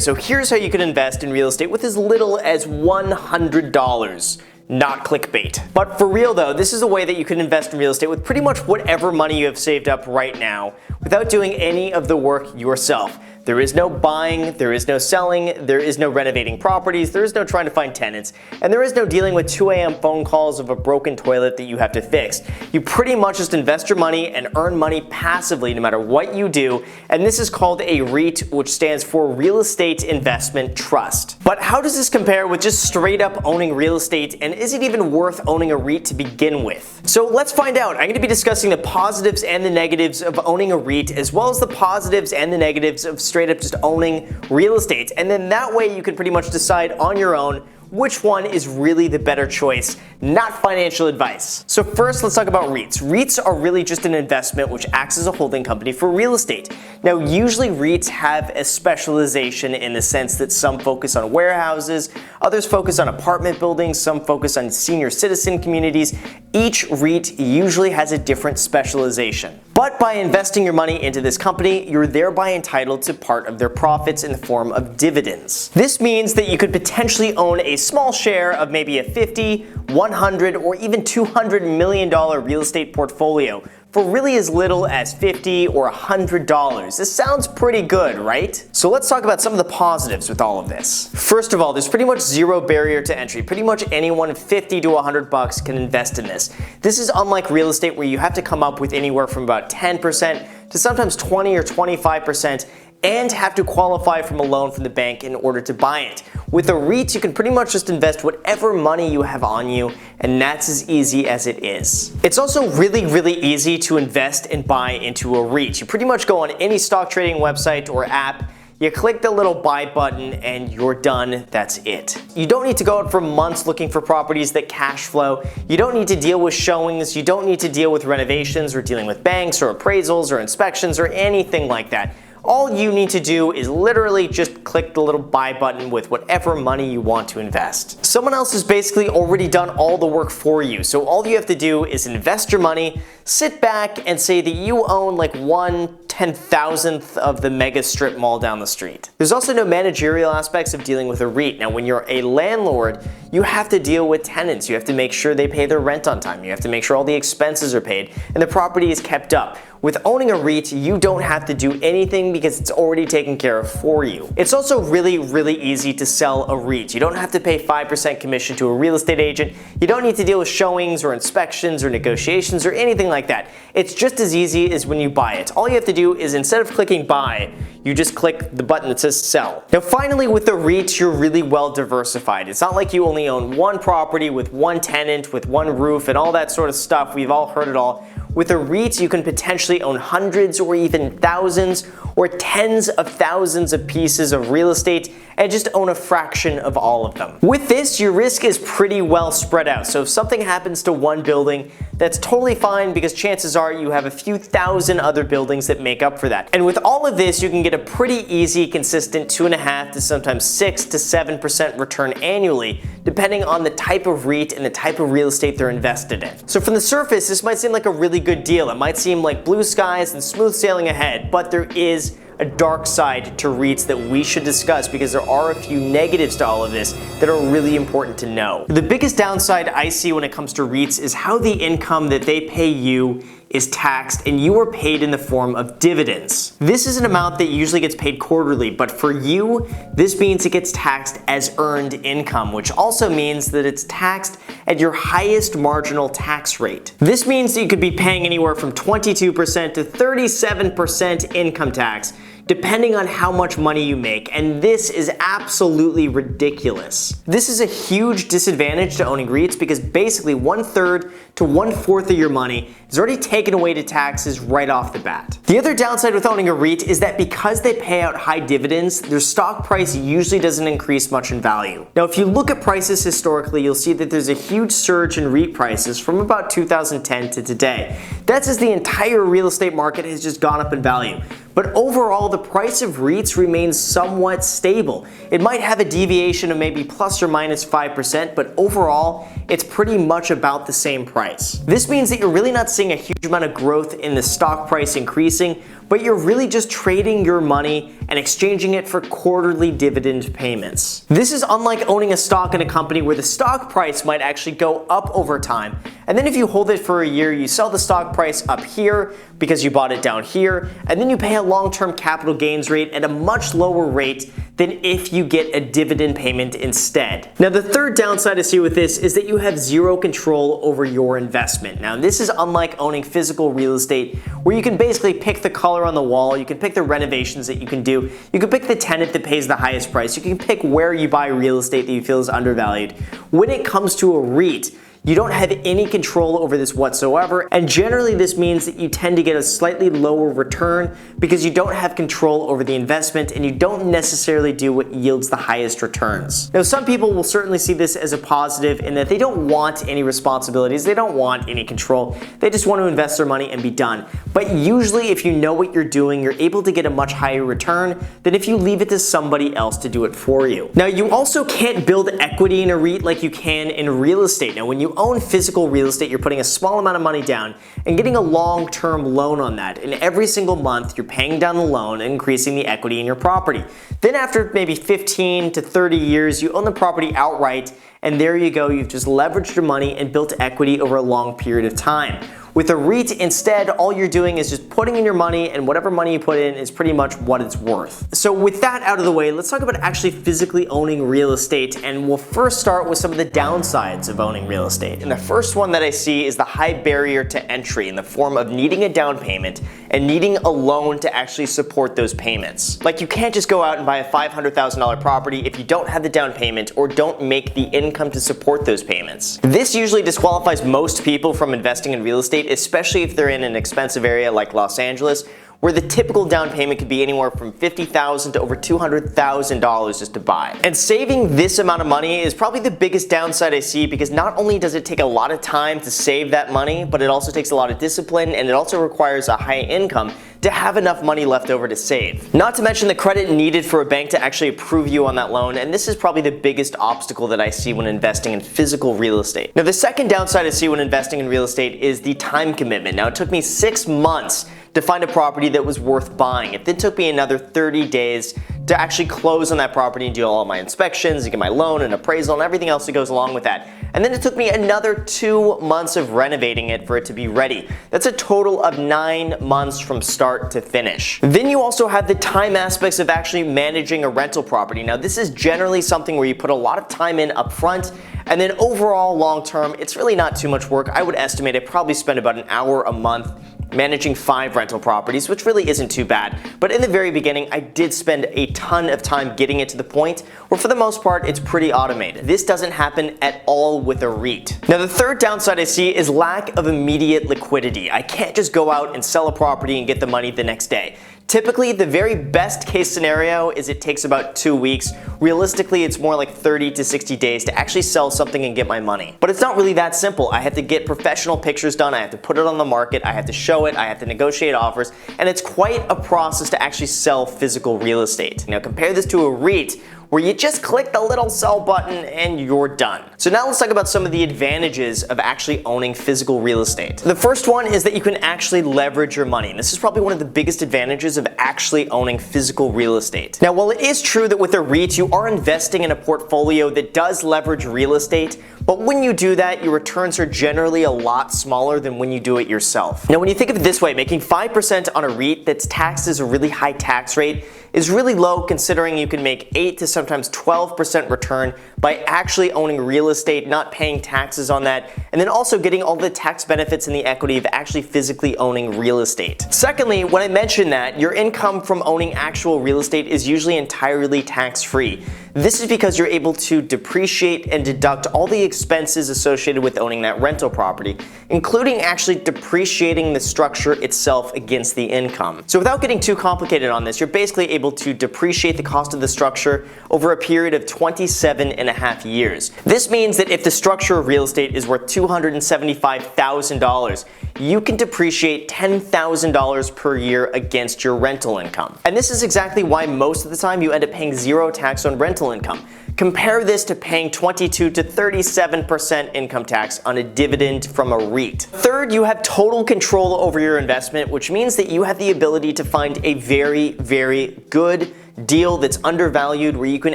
So here's how you can invest in real estate with as little as $100. Not clickbait. But for real though, this is a way that you can invest in real estate with pretty much whatever money you have saved up right now without doing any of the work yourself. There is no buying, there is no selling, there is no renovating properties, there is no trying to find tenants, and there is no dealing with 2 a.m. phone calls of a broken toilet that you have to fix. You pretty much just invest your money and earn money passively no matter what you do, and this is called a REIT, which stands for Real Estate Investment Trust. But how does this compare with just straight up owning real estate, and is it even worth owning a REIT to begin with? So let's find out. I'm going to be discussing the positives and the negatives of owning a REIT, as well as the positives and the negatives of straight up just owning real estate, and then that way you can pretty much decide on your own which one is really the better choice, not financial advice. So first, let's talk about REITs. REITs are really just an investment which acts as a holding company for real estate. Now, usually REITs have a specialization in the sense that some focus on warehouses, others focus on apartment buildings, some focus on senior citizen communities. Each REIT usually has a different specialization. But by investing your money into this company, you're thereby entitled to part of their profits in the form of dividends. This means that you could potentially own a small share of maybe a $50, $100, or even $200 million real estate portfolio for really as little as $50 or $100. This sounds pretty good, right? So let's talk about some of the positives with all of this. First of all, there's pretty much zero barrier to entry. Pretty much anyone $50 to $100 can invest in this. This is unlike real estate where you have to come up with anywhere from about 10% to sometimes 20 or 25% and have to qualify from a loan from the bank in order to buy it. With a REIT, you can pretty much just invest whatever money you have on you, and that's as easy as it is. It's also really easy to invest and buy into a REIT. You pretty much go on any stock trading website or app, you click the little buy button and you're done, that's it. You don't need to go out for months looking for properties that cash flow. You don't need to deal with showings, you don't need to deal with renovations or dealing with banks or appraisals or inspections or anything like that. All you need to do is literally just click the little buy button with whatever money you want to invest. Someone else has basically already done all the work for you, so all you have to do is invest your money, sit back and say that you own like 1/10,000th of the mega strip mall down the street. There's also no managerial aspects of dealing with a REIT. Now, when you're a landlord, you have to deal with tenants. You have to make sure they pay their rent on time. You have to make sure all the expenses are paid and the property is kept up. With owning a REIT, you don't have to do anything because it's already taken care of for you. It's also really easy to sell a REIT. You don't have to pay 5% commission to a real estate agent. You don't need to deal with showings or inspections or negotiations or anything like that. It's just as easy as when you buy it. All you have to do is instead of clicking buy, you just click the button that says sell. Now finally, with the REITs, you're really well diversified. It's not like you only own one property with one tenant, with one roof and all that sort of stuff. We've all heard it all. With a REIT, you can potentially own hundreds or even thousands or tens of thousands of pieces of real estate and just own a fraction of all of them. With this, your risk is pretty well spread out. So if something happens to one building, that's totally fine because chances are you have a few thousand other buildings that make up for that. And with all of this, you can get a pretty easy, consistent 2.5% to sometimes 6 to 7% return annually, depending on the type of REIT and the type of real estate they're invested in. So from the surface, this might seem like a really good deal. It might seem like blue skies and smooth sailing ahead, but there is a dark side to REITs that we should discuss because there are a few negatives to all of this that are really important to know. The biggest downside I see when it comes to REITs is how the income that they pay you is taxed and you are paid in the form of dividends. This is an amount that usually gets paid quarterly, but for you, this means it gets taxed as earned income, which also means that it's taxed at your highest marginal tax rate. This means that you could be paying anywhere from 22% to 37% income tax, depending on how much money you make, and this is absolutely ridiculous. This is a huge disadvantage to owning REITs because basically 1/3 to 1/4 of your money is already taken away to taxes right off the bat. The other downside with owning a REIT is that because they pay out high dividends, their stock price usually doesn't increase much in value. Now, if you look at prices historically, you'll see that there's a huge surge in REIT prices from about 2010 to today. That's as the entire real estate market has just gone up in value. But overall, the price of REITs remains somewhat stable. It might have a deviation of maybe plus or minus 5%, but overall, it's pretty much about the same price. price. This means that you're really not seeing a huge amount of growth in the stock price increasing, but you're really just trading your money and exchanging it for quarterly dividend payments. This is unlike owning a stock in a company where the stock price might actually go up over time, and then if you hold it for a year, you sell the stock price up here because you bought it down here, and then you pay a long-term capital gains rate at a much lower rate than if you get a dividend payment instead. Now, the third downside I see with this is that you have zero control over your investment. Now, this is unlike owning physical real estate, where you can basically pick the color on the wall, you can pick the renovations that you can do, you can pick the tenant that pays the highest price, you can pick where you buy real estate that you feel is undervalued. When it comes to a REIT, you don't have any control over this whatsoever, and generally this means that you tend to get a slightly lower return because you don't have control over the investment and you don't necessarily do what yields the highest returns. Now, some people will certainly see this as a positive in that they don't want any responsibilities, they don't want any control, they just want to invest their money and be done. But usually if you know what you're doing, you're able to get a much higher return than if you leave it to somebody else to do it for you. Now, you also can't build equity in a REIT like you can in real estate. Now, when you own physical real estate, you're putting a small amount of money down and getting a long-term loan on that, and every single month you're paying down the loan and increasing the equity in your property. Then after maybe 15 to 30 years, you own the property outright, and there you go, you've just leveraged your money and built equity over a long period of time. With a REIT, instead, all you're doing is just putting in your money, and whatever money you put in is pretty much what it's worth. So with that out of the way, let's talk about actually physically owning real estate, and we'll first start with some of the downsides of owning real estate. And the first one that I see is the high barrier to entry in the form of needing a down payment and needing a loan to actually support those payments. Like, you can't just go out and buy a $500,000 property if you don't have the down payment or don't make the income to support those payments. This usually disqualifies most people from investing in real estate, especially if they're in an expensive area like Los Angeles, where the typical down payment could be anywhere from $50,000 to over $200,000 just to buy. And saving this amount of money is probably the biggest downside I see, because not only does it take a lot of time to save that money, but it also takes a lot of discipline, and it also requires a high income to have enough money left over to save. Not to mention the credit needed for a bank to actually approve you on that loan, and this is probably the biggest obstacle that I see when investing in physical real estate. Now, the second downside I see when investing in real estate is the time commitment. Now, it took me 6 months to find a property that was worth buying. It then took me another 30 days to actually close on that property and do all my inspections, to get my loan and appraisal and everything else that goes along with that. And then it took me another 2 months of renovating it for it to be ready. That's a total of 9 months from start to finish. Then you also have the time aspects of actually managing a rental property. Now, this is generally something where you put a lot of time in up front, and then overall long term, it's really not too much work. I would estimate I probably spend about an hour a month managing 5 rental properties, which really isn't too bad. But in the very beginning, I did spend a ton of time getting it to the point where for the most part, it's pretty automated. This doesn't happen at all with a REIT. Now, the third downside I see is lack of immediate liquidity. I can't just go out and sell a property and get the money the next day. Typically, the very best case scenario is it takes about 2 weeks. Realistically, it's more like 30 to 60 days to actually sell something and get my money. But it's not really that simple. I have to get professional pictures done, I have to put it on the market, I have to show it, I have to negotiate offers, and it's quite a process to actually sell physical real estate. Now, compare this to a REIT, where you just click the little sell button and you're done. So now let's talk about some of the advantages of actually owning physical real estate. The first one is that you can actually leverage your money. And this is probably one of the biggest advantages of actually owning physical real estate. Now, while it is true that with a REIT, you are investing in a portfolio that does leverage real estate, but when you do that, your returns are generally a lot smaller than when you do it yourself. Now, when you think of it this way, making 5% on a REIT that's taxed as a really high tax rate is really low, considering you can make 8 to sometimes 12% return by actually owning real estate, not paying taxes on that, and then also getting all the tax benefits and the equity of actually physically owning real estate. Secondly, when I mentioned that, your income from owning actual real estate is usually entirely tax-free. This is because you're able to depreciate and deduct all the expenses associated with owning that rental property, including actually depreciating the structure itself against the income. So without getting too complicated on this, you're basically able to depreciate the cost of the structure over a period of 27.5 years. This means that if the structure of real estate is worth $275,000, you can depreciate $10,000 per year against your rental income. And this is exactly why most of the time you end up paying zero tax on rental income, Compare this to paying 22 to 37% income tax on a dividend from a REIT. Third, you have total control over your investment, which means that you have the ability to find a very, very good deal that's undervalued where you can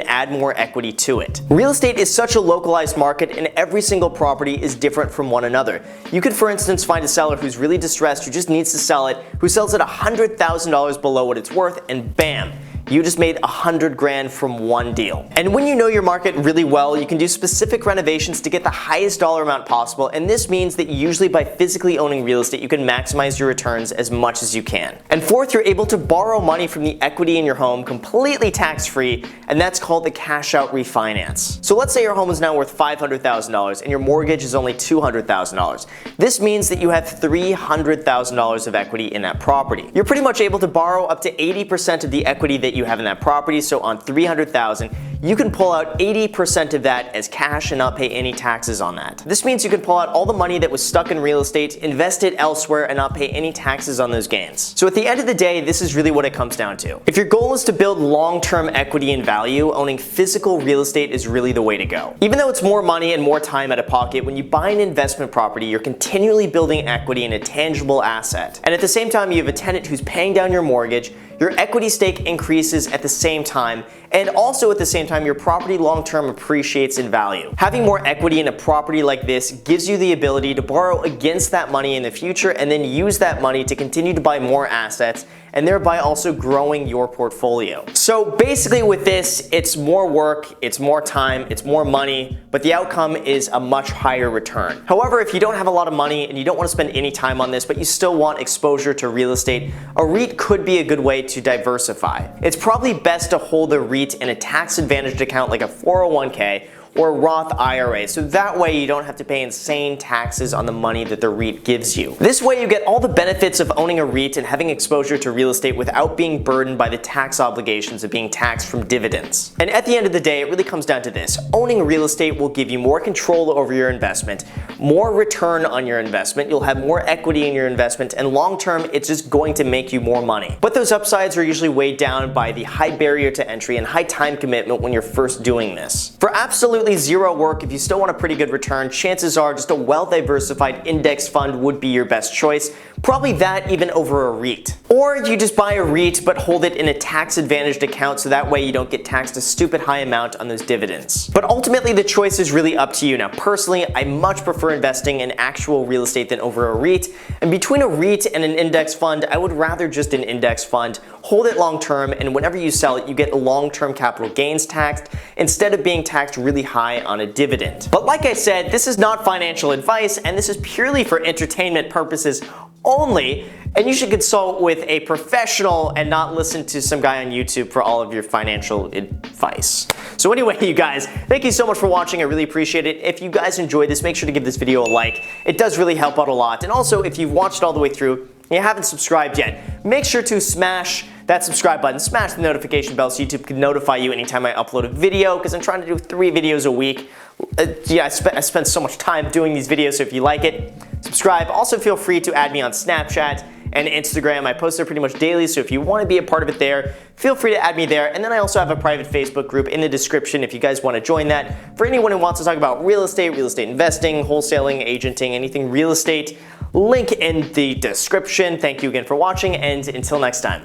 add more equity to it. Real estate is such a localized market and every single property is different from one another. You could, for instance, find a seller who's really distressed, who just needs to sell it, who sells it $100,000 below what it's worth, and bam, you just made 100 grand from one deal. And when you know your market really well, you can do specific renovations to get the highest dollar amount possible, and this means that usually by physically owning real estate, you can maximize your returns as much as you can. And fourth, you're able to borrow money from the equity in your home completely tax-free, and that's called the cash out refinance. So let's say your home is now worth $500,000 and your mortgage is only $200,000. This means that you have $300,000 of equity in that property. You're pretty much able to borrow up to 80% of the equity that you have in that property, so on $300,000, you can pull out 80% of that as cash and not pay any taxes on that. This means you can pull out all the money that was stuck in real estate, invest it elsewhere, and not pay any taxes on those gains. So at the end of the day, this is really what it comes down to. If your goal is to build long-term equity and value, owning physical real estate is really the way to go. Even though it's more money and more time out of pocket, when you buy an investment property, you're continually building equity in a tangible asset. And at the same time, you have a tenant who's paying down your mortgage, your equity stake increases at the same time, and also at the same time, your property long-term appreciates in value. Having more equity in a property like this gives you the ability to borrow against that money in the future and then use that money to continue to buy more assets and thereby also growing your portfolio. So basically with this, it's more work, it's more time, it's more money, but the outcome is a much higher return. However, if you don't have a lot of money and you don't want to spend any time on this, but you still want exposure to real estate, a REIT could be a good way to diversify. It's probably best to hold a REIT in a tax-advantaged account like a 401k or a Roth IRA, so that way you don't have to pay insane taxes on the money that the REIT gives you. This way you get all the benefits of owning a REIT and having exposure to real estate without being burdened by the tax obligations of being taxed from dividends. And at the end of the day, it really comes down to this. Owning real estate will give you more control over your investment, more return on your investment, you'll have more equity in your investment, and long term, it's just going to make you more money. But those upsides are usually weighed down by the high barrier to entry and high time commitment when you're first doing this. For absolutely zero work, if you still want a pretty good return, chances are just a well-diversified index fund would be your best choice, probably that even over a REIT. Or you just buy a REIT but hold it in a tax-advantaged account so that way you don't get taxed a stupid high amount on those dividends. But ultimately the choice is really up to you. Now personally, I much prefer investing in actual real estate than over a REIT, and between a REIT and an index fund, I would rather just an index fund, hold it long term, and whenever you sell it, you get long-term capital gains taxed instead of being taxed really high on a dividend. But like I said, this is not financial advice, and this is purely for entertainment purposes only, and you should consult with a professional and not listen to some guy on YouTube for all of your financial advice. So anyway, you guys, thank you so much for watching. I really appreciate it. If you guys enjoyed this, make sure to give this video a like. It does really help out a lot. And also, if you've watched all the way through and you haven't subscribed yet, make sure to smash that subscribe button, smash the notification bell so YouTube can notify you anytime I upload a video, because I'm trying to do 3 videos a week. I spend so much time doing these videos, so if you like it, subscribe. Also feel free to add me on Snapchat and Instagram. I post there pretty much daily, so if you want to be a part of it there, feel free to add me there. And then I also have a private Facebook group in the description if you guys want to join that. For anyone who wants to talk about real estate investing, wholesaling, agenting, anything real estate, link in the description. Thank you again for watching, and until next time.